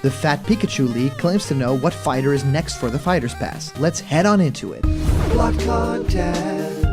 The Fat Pikachu Leak claims to know what fighter is next for the Fighters Pass. Let's head on into it. Blocked content.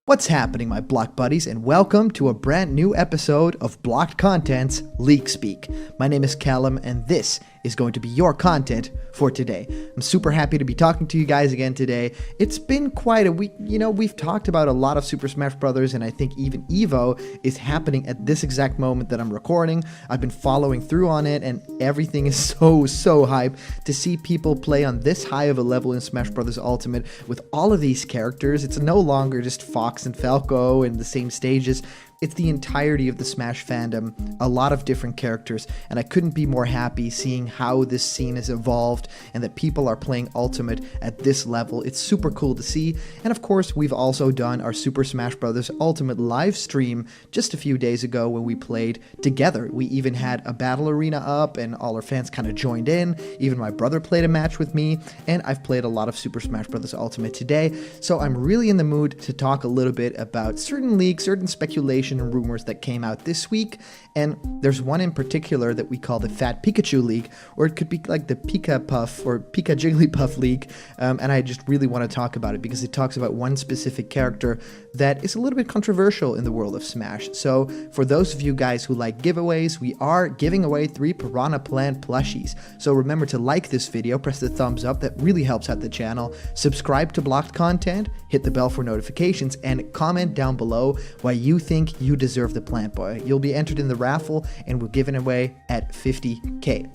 What's happening, my Block buddies, and welcome to a brand new episode of Blocked Content's Leak Speak. My name is Callum, and this is going to be your content for today. I'm super happy to be talking to you guys again today. It's been quite a week. We've talked about a lot of Super Smash Bros., and I think even EVO is happening at this exact moment that I'm recording. I've been following through on it, and everything is so hype to see people play on this high of a level in Smash Bros. Ultimate with all of these characters. It's no longer just Fox and Falco in the same stages. It's the entirety of the Smash fandom, a lot of different characters, and I couldn't be more happy seeing how this scene has evolved and that people are playing Ultimate at this level. It's super cool to see, and of course we've also done our Super Smash Bros. Ultimate live stream just a few days ago when we played together. We even had a battle arena up and all our fans kind of joined in. Even my brother played a match with me, and I've played a lot of Super Smash Bros. Ultimate today, so I'm really in the mood to talk a little bit about certain leaks, certain speculation and rumors that came out this week, and there's one in particular that we call the Fat Pikachu Leak, or it could be like the Pika Puff or Pika Jigglypuff Leak, and I just really want to talk about it because it talks about one specific character that is a little bit controversial in the world of Smash. So for those of you guys who like giveaways, we are giving away 3 Piranha Plant plushies. So remember to like this video, press the thumbs up, that really helps out the channel, subscribe to Blocked Content, hit the bell for notifications, and comment down below why you think you deserve the Plant Boy. You'll be entered in the raffle, and we're giving away at 50k.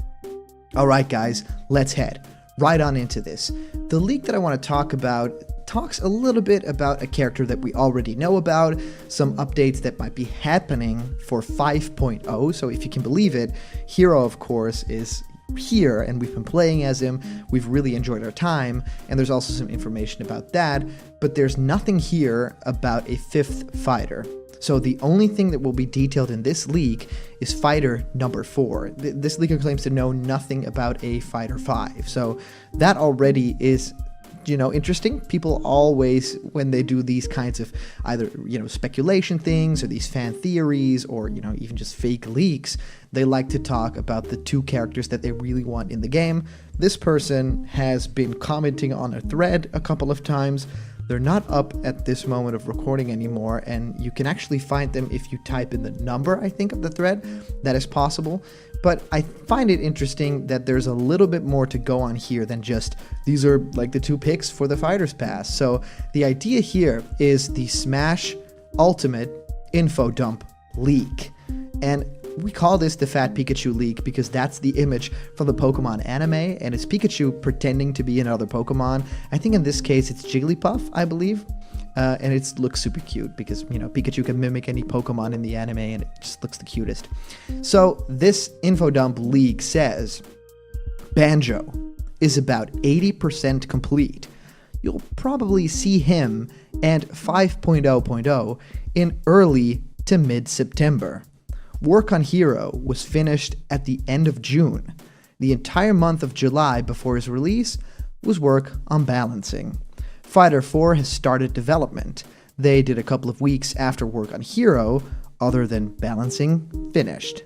Alright guys, let's head right on into this. The leak that I want to talk about talks a little bit about a character that we already know about, some updates that might be happening for 5.0, so if you can believe it, Hero of course is here and we've been playing as him. We've really enjoyed our time, and there's also some information about that, but there's nothing here about a 5th fighter. So the only thing that will be detailed in this leak is fighter number 4. This leaker claims to know nothing about a fighter 5. So that already is, interesting. People always, when they do these kinds of either, speculation things or these fan theories or, even just fake leaks, they like to talk about the 2 characters that they really want in the game. This person has been commenting on a thread a couple of times. They're not up at this moment of recording anymore, and you can actually find them if you type in the number, I think, of the thread. That is possible. But I find it interesting that there's a little bit more to go on here than just these are like the 2 picks for the Fighters Pass. So the idea here is the Smash Ultimate info dump leak. And we call this the Fat Pikachu Leak because that's the image from the Pokemon anime, and it's Pikachu pretending to be another Pokemon. I think in this case it's Jigglypuff, I believe. And it looks super cute because, Pikachu can mimic any Pokemon in the anime and it just looks the cutest. So this info dump leak says Banjo is about 80% complete. You'll probably see him and 5.0.0 in early to mid-September. Work on Hero was finished at the end of June. The entire month of July before his release was work on balancing. Fighter 4 has started development. They did a couple of weeks after work on Hero, other than balancing, finished.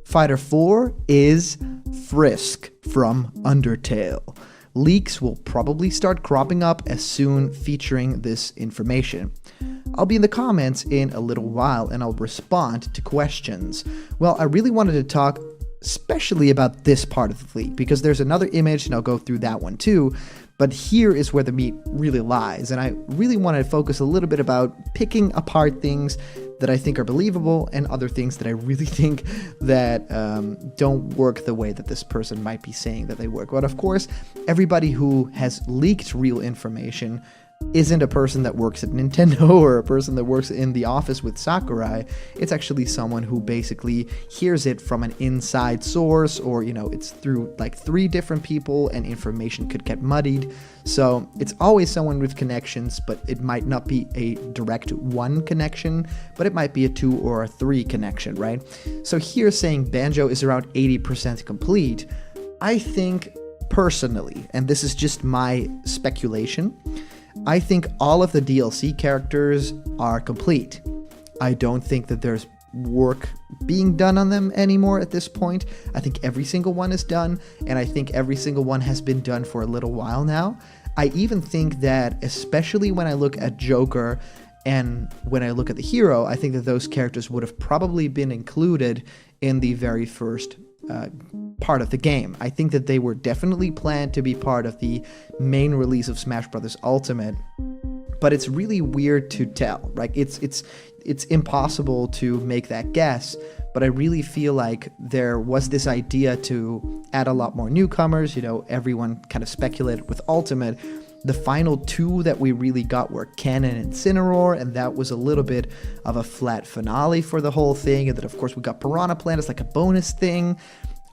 Fighter 4 is Frisk from Undertale. Leaks will probably start cropping up as soon featuring this information. I'll be in the comments in a little while and I'll respond to questions. Well, I really wanted to talk especially about this part of the leak because there's another image and I'll go through that one too, but here is where the meat really lies, and I really wanted to focus a little bit about picking apart things that I think are believable and other things that I really think that don't work the way that this person might be saying that they work. But of course, everybody who has leaked real information isn't a person that works at Nintendo or a person that works in the office with Sakurai. It's actually someone who basically hears it from an inside source, or it's through like 3 different people and information could get muddied. So it's always someone with connections, but it might not be a direct 1 connection, but it might be a 2 or a 3 connection, right? So here saying Banjo is around 80% complete, I think personally, and this is just my speculation, I think all of the DLC characters are complete. I don't think that there's work being done on them anymore at this point. I think every single one is done, and I think every single one has been done for a little while now. I even think that, especially when I look at Joker and when I look at the hero, I think that those characters would have probably been included in the very first part of the game. I think that they were definitely planned to be part of the main release of Smash Bros. Ultimate, but it's really weird to tell, right? It's impossible to make that guess, but I really feel like there was this idea to add a lot more newcomers. You know, everyone kind of speculated with Ultimate. The final two that we really got were Cannon and Incineroar, and that was a little bit of a flat finale for the whole thing. And then, of course, we got Piranha Plant as like a bonus thing.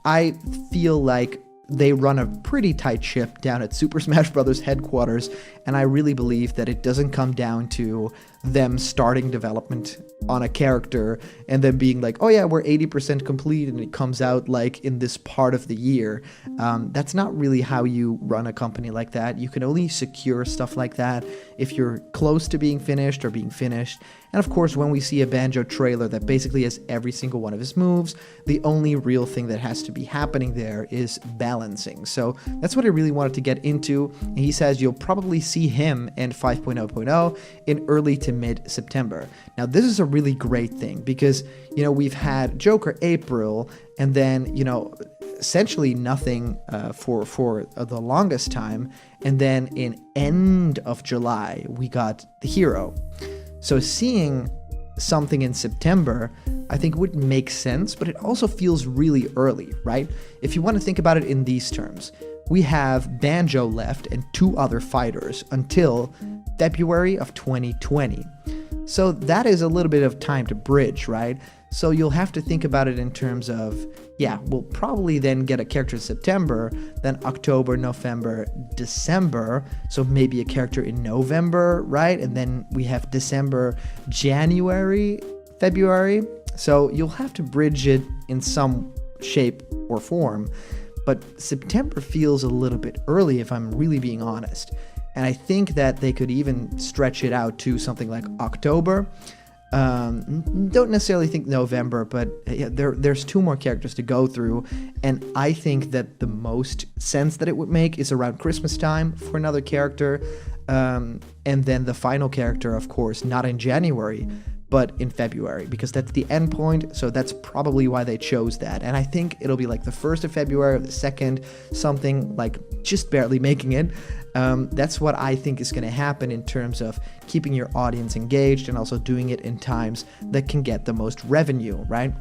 I feel like they run a pretty tight ship down at Super Smash Bros. Headquarters, and I really believe that it doesn't come down to them starting development on a character and then being like, oh yeah, we're 80% complete, and it comes out like in this part of the year. That's not really how you run a company like that. You can only secure stuff like that if you're close to being finished or being finished. And of course, when we see a Banjo trailer that basically has every single one of his moves, the only real thing that has to be happening there is balancing. So that's what I really wanted to get into. And he says you'll probably see him in 5.0.0 in early to mid-September. Now, this is a really great thing because, you know, we've had Joker April, and then, you know, essentially nothing for the longest time. And then in end of July, we got the hero. So seeing something in September, I think would make sense, but it also feels really early, right? If you want to think about it in these terms, we have Banjo left and 2 other fighters until February of 2020. So that is a little bit of time to bridge, right? So you'll have to think about it in terms of, yeah, we'll probably then get a character in September, then October, November, December, so maybe a character in November, right? And then we have December, January, February. So you'll have to bridge it in some shape or form. But September feels a little bit early, if I'm really being honest. And I think that they could even stretch it out to something like October. Don't necessarily think November, but yeah, there's 2 more characters to go through, and I think that the most sense that it would make is around Christmas time for another character, and then the final character, of course, not in January, but in February, because that's the end point, so that's probably why they chose that. And I think it'll be like the 1st of February or the 2nd, something like just barely making it. That's what I think is going to happen in terms of keeping your audience engaged and also doing it in times that can get the most revenue, right?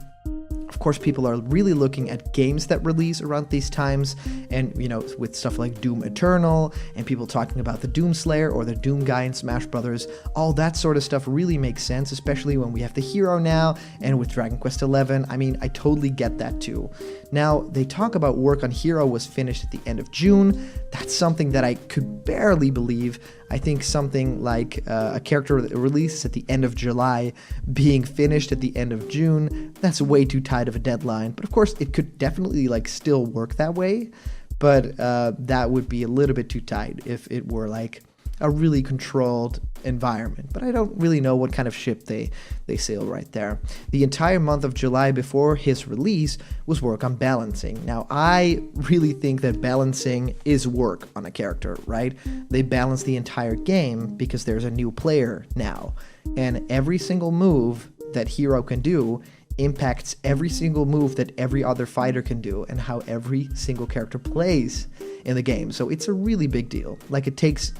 Of course, people are really looking at games that release around these times, and, you know, with stuff like Doom Eternal and people talking about the Doom Slayer or the Doom guy in Smash Brothers. All that sort of stuff really makes sense, especially when we have the hero now, and with Dragon Quest XI. I mean, I totally get that too. Now, they talk about work on Hero was finished at the end of June. That's something that I could barely believe. I think something like a character release at the end of July being finished at the end of June, that's way too tight of a deadline. But of course, it could definitely like still work that way, but that would be a little bit too tight if it were like a really controlled environment. But I don't really know what kind of ship they sail right there. The entire month of July before his release was work on balancing. Now, I really think that balancing is work on a character, right? They balance the entire game because there's a new player now, and every single move that Hero can do impacts every single move that every other fighter can do and how every single character plays in the game. So it's a really big deal. Like, it takes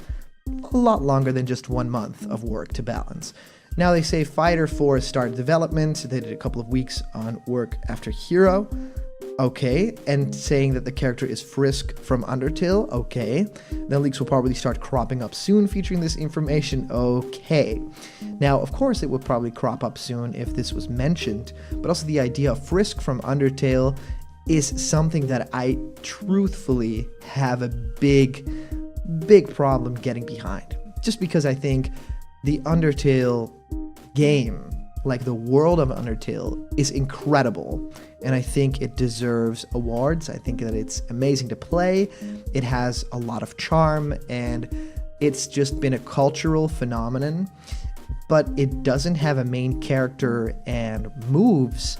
a lot longer than just 1 month of work to balance. Now, they say Fighter 4 started development. They did a couple of weeks on work after Hero. Okay. And saying that the character is Frisk from Undertale. Okay. Then leaks will probably start cropping up soon featuring this information. Okay. Now, of course, it would probably crop up soon if this was mentioned, but also the idea of Frisk from Undertale is something that I truthfully have a big problem getting behind, just because I think the Undertale game, like the world of Undertale, is incredible, and I think it deserves awards. I think that it's amazing to play. It has a lot of charm, and it's just been a cultural phenomenon, but it doesn't have a main character and moves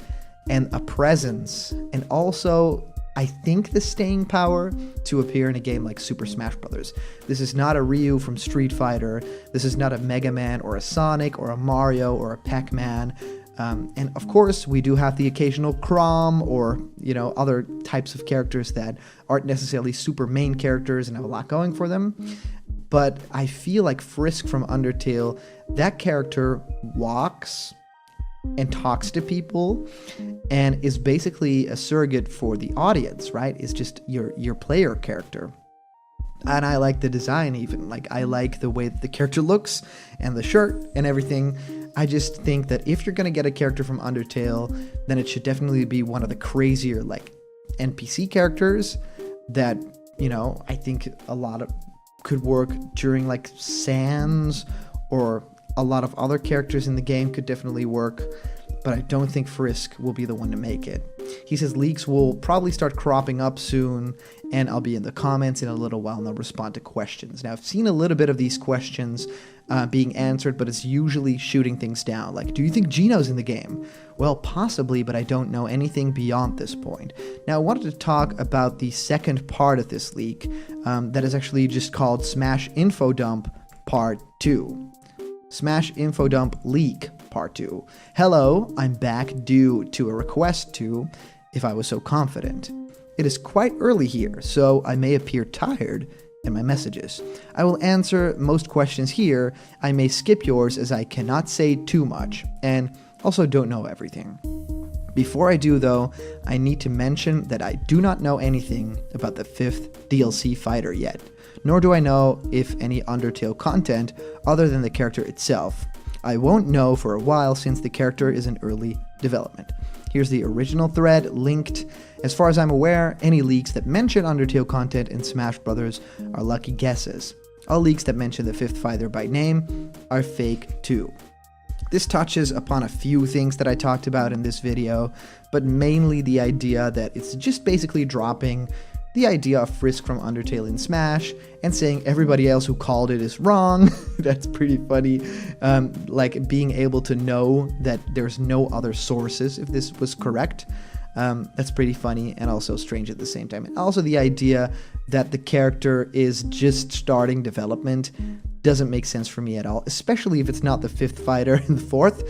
and a presence, and also I think the staying power to appear in a game like Super Smash Bros. This is not a Ryu from Street Fighter. This is not a Mega Man or a Sonic or a Mario or a Pac-Man. And of course, we do have the occasional Chrom or, other types of characters that aren't necessarily super main characters and have a lot going for them. But I feel like Frisk from Undertale, that character walks and talks to people and is basically a surrogate for the audience, right? It's just your player character. And I like the design even. Like, I like the way that the character looks and the shirt and everything. I just think that if you're going to get a character from Undertale, then it should definitely be one of the crazier, like, NPC characters that, I think a lot of could work during, like, Sans, or a lot of other characters in the game could definitely work, but I don't think Frisk will be the one to make it. He says leaks will probably start cropping up soon, and I'll be in the comments in a little while and I'll respond to questions. Now, I've seen a little bit of these questions being answered, but it's usually shooting things down. Like, do you think Gino's in the game? Well, possibly, but I don't know anything beyond this point. Now, I wanted to talk about the second part of this leak that is actually just called Smash Info Dump Part 2. Smash Info Dump Leak Part 2. Hello, I'm back due to a request to, if I was so confident. It is quite early here, so I may appear tired in my messages. I will answer most questions here. I may skip yours as I cannot say too much, and also don't know everything. Before I do, though, I need to mention that I do not know anything about the 5th DLC fighter yet, nor do I know if any Undertale content other than the character itself. I won't know for a while since the character is in early development. Here's the original thread linked. As far as I'm aware, any leaks that mention Undertale content in Smash Bros. Are lucky guesses. All leaks that mention the 5th fighter by name are fake too. This touches upon a few things that I talked about in this video, but mainly the idea that it's just basically dropping the idea of Frisk from Undertale in Smash and saying everybody else who called it is wrong. That's pretty funny. Like being able to know that there's no other sources if this was correct. That's pretty funny and also strange at the same time. And also the idea that the character is just starting development doesn't make sense for me at all, especially if it's not the 5th fighter and the 4th.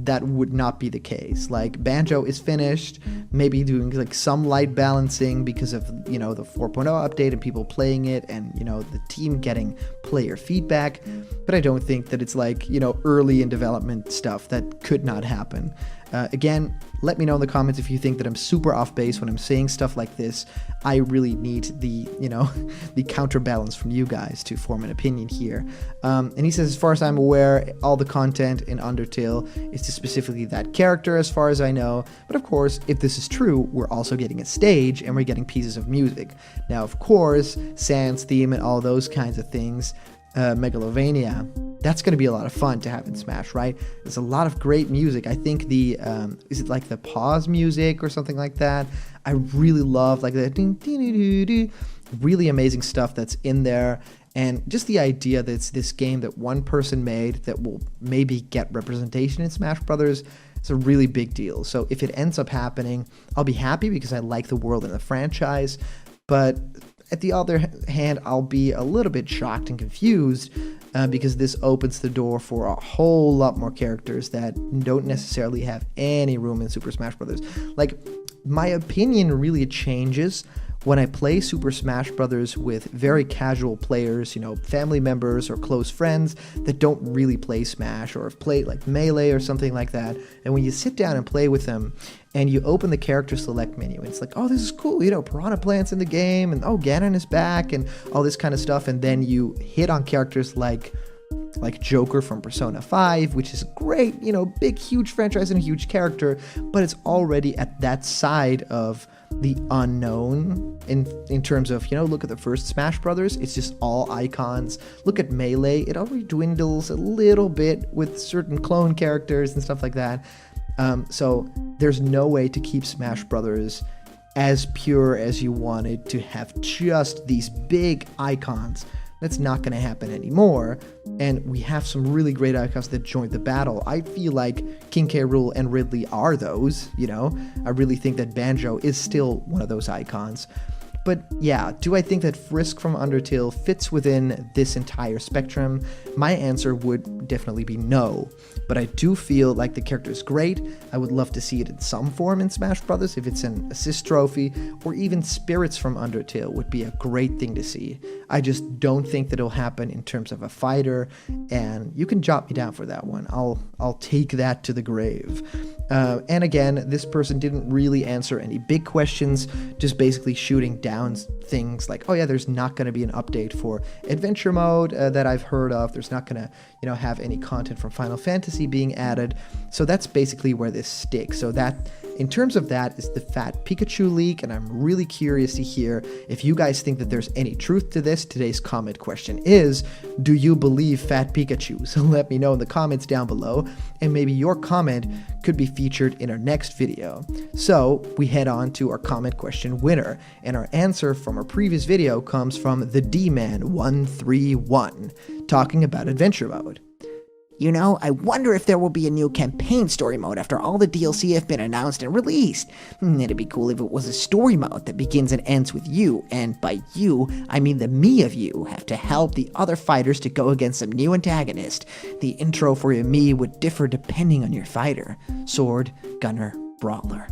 That would not be the case. Like, Banjo is finished, maybe doing like some light balancing because of, the 4.0 update and people playing it and, the team getting player feedback. But I don't think that it's like, early in development stuff that could not happen. Again, let me know in the comments if you think that I'm super off base when I'm saying stuff like this. I really need the, the counterbalance from you guys to form an opinion here. And he says, as far as I'm aware, all the content in Undertale is to specifically that character, as far as I know. But of course, if this is true, we're also getting a stage and we're getting pieces of music. Now, of course, Sans theme and all those kinds of things, Megalovania, that's going to be a lot of fun to have in Smash, right? There's a lot of great music. I think the, is it like the pause music or something like that? I really love like the really amazing stuff that's in there. And just the idea that it's this game that one person made that will maybe get representation in Smash Brothers, it's a really big deal. So if it ends up happening, I'll be happy because I like the world and the franchise. But at the other hand, I'll be a little bit shocked and confused because this opens the door for a whole lot more characters that don't necessarily have any room in Super Smash Bros. Like, my opinion really changes when I play Super Smash Bros. With very casual players, family members or close friends that don't really play Smash or have played like Melee or something like that. And when you sit down and play with them and you open the character select menu and it's like, oh, this is cool, Piranha Plant's in the game and oh, Ganon is back and all this kind of stuff. And then you hit on characters like Joker from Persona 5, which is great, big, huge franchise and a huge character, but it's already at that side of the unknown in terms of, look at the first Smash Brothers, it's just all icons. Look at Melee, it already dwindles a little bit with certain clone characters and stuff like that. So there's no way to keep Smash Brothers as pure as you wanted to have just these big icons That's not going to happen anymore. And we have some really great icons that joined the battle. I feel like King K. Rool and Ridley are those, you know? I really think that Banjo is still one of those icons. But yeah, do I think that Frisk from Undertale fits within this entire spectrum? My answer would definitely be no. But I do feel like the character is great. I would love to see it in some form in Smash Bros. If it's an assist trophy, or even Spirits from Undertale would be a great thing to see. I just don't think that it'll happen in terms of a fighter, and you can jot me down for that one. I'll take that to the grave. And again, this person didn't really answer any big questions, just basically shooting down things like, oh yeah, there's not going to be an update for adventure mode that I've heard of. There's not going to, have any content from Final Fantasy being added. So that's basically where this sticks. So that, in terms of that, is the Fat Pikachu leak, and I'm really curious to hear if you guys think that there's any truth to this. Today's comment question is, do you believe Fat Pikachu? So let me know in the comments down below, and maybe your comment could be featured in our next video. So we head on to our comment question winner, and our answer from our previous video comes from the D-Man131, talking about adventure mode. You know, I wonder if there will be a new campaign story mode after all the DLC have been announced and released. It'd be cool if it was a story mode that begins and ends with you, and by you, I mean the me of you, have to help the other fighters to go against some new antagonist. The intro for your me would differ depending on your fighter. Sword, gunner, brawler.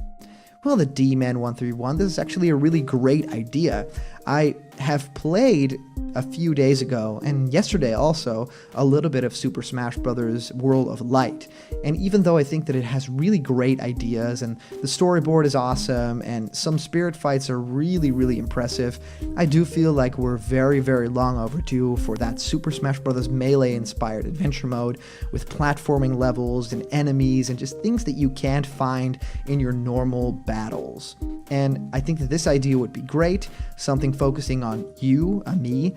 Well, the D-Man131, this is actually a really great idea. I have played a few days ago, and yesterday also, a little bit of Super Smash Bros. World of Light. And even though I think that it has really great ideas, and the storyboard is awesome, and some spirit fights are really, really impressive, I do feel like we're very, very long overdue for that Super Smash Bros. Melee-inspired adventure mode with platforming levels and enemies and just things that you can't find in your normal battles. And I think that this idea would be great, something focusing on you, me,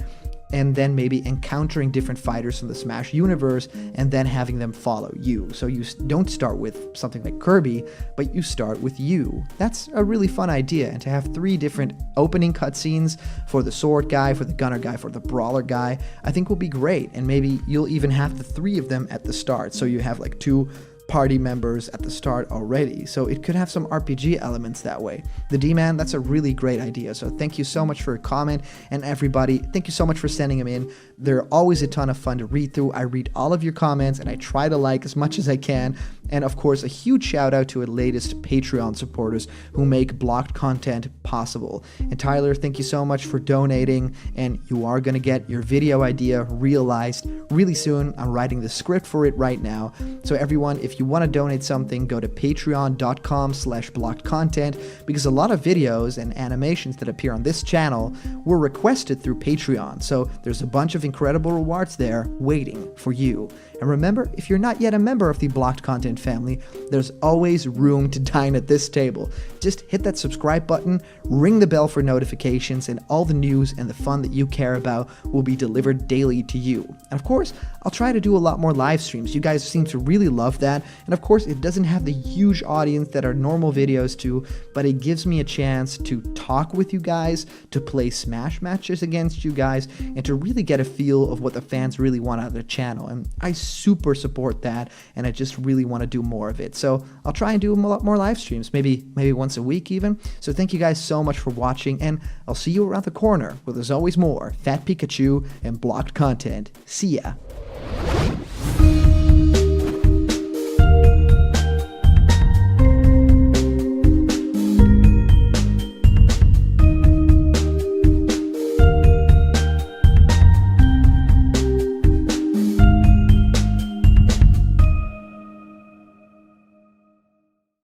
and then maybe encountering different fighters from the Smash universe and then having them follow you. So you don't start with something like Kirby, but you start with you. That's a really fun idea, and to have 3 different opening cutscenes for the sword guy, for the gunner guy, for the brawler guy, I think will be great. And maybe you'll even have the 3 of them at the start, so you have like 2 party members at the start already, so it could have some RPG elements that way. The D-Man, that's a really great idea, so thank you so much for your comment, and everybody, thank you so much for sending them in. They're always a ton of fun to read through. I read all of your comments, and I try to like as much as I can, and of course, a huge shout out to our latest Patreon supporters who make blocked content possible. And Tyler, thank you so much for donating, and you are going to get your video idea realized really soon. I'm writing the script for it right now, so everyone, if you want to donate something, go to patreon.com/blockedcontent, because a lot of videos and animations that appear on this channel were requested through Patreon, so there's a bunch of incredible rewards there waiting for you. And remember, if you're not yet a member of the Blocked Content family, there's always room to dine at this table. Just hit that subscribe button, ring the bell for notifications, and all the news and the fun that you care about will be delivered daily to you. And of course, I'll try to do a lot more live streams. You guys seem to really love that. And of course, it doesn't have the huge audience that our normal videos do, but it gives me a chance to talk with you guys, to play Smash matches against you guys, and to really get a feel of what the fans really want out of the channel. And I super support that, and I just really want to do more of it. So I'll try and do a lot more live streams, maybe once a week even. So thank you guys so much for watching, and I'll see you around the corner where there's always more Fat Pikachu and blocked content. See ya.